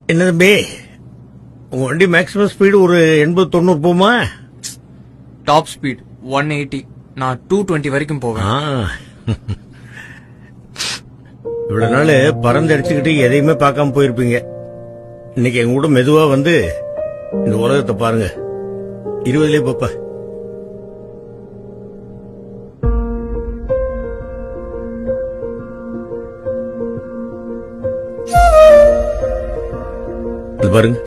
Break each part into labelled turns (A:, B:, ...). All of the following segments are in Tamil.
A: என்ன தம்பி, உங்க வண்டி மேக்ஸிமம் ஸ்பீடு ஒரு 80-90 போமா?
B: Top speed 180. நான் 220 வரைக்கும் போவேன்.
A: இவ்வளவு நாள் பறந்து அடிச்சுக்கிட்டு எதையுமே பார்க்காம போயிருப்பீங்க. இன்னைக்கு எங்க கூட மெதுவா வந்து இந்த உலகத்தை பாருங்க. 20லயே பாப்பா. பாருங்க,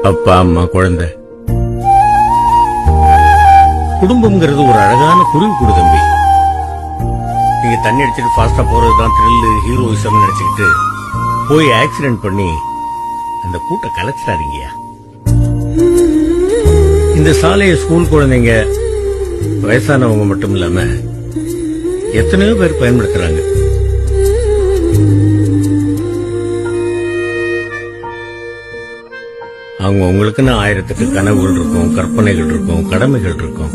A: அப்பா அம்மா குழந்தை. குடும்பம்ங்கிறது ஒரு அழகான குருவி கூடு தம்பி. நீங்க தண்ணி அடிச்சுட்டு ஃபாஸ்டா போறதுதான் த்ரில்லு, ஹீரோயிசம் நினைச்சுக்கிட்டு போய் ஆக்சிடென்ட் பண்ணி அந்த கூட்ட கலைச்சிட்டாதீங்கயா. இந்த சாலையை ஸ்கூல் குழந்தைங்க, வயசானவங்க மட்டும் இல்லாம எத்தனையோ பேர் பயன்படுத்துறாங்க. அவங்க உங்களுக்குன்னு 1000 கனவுகள் இருக்கும், கற்பனைகள் இருக்கும், கடமைகள் இருக்கும்.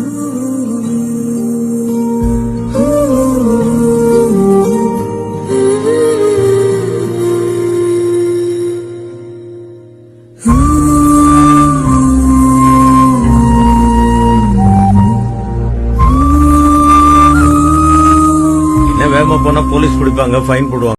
A: என்ன வேகமா போனா போலீஸ் பிடிப்பாங்க, ஃபைன் போடுவாங்க.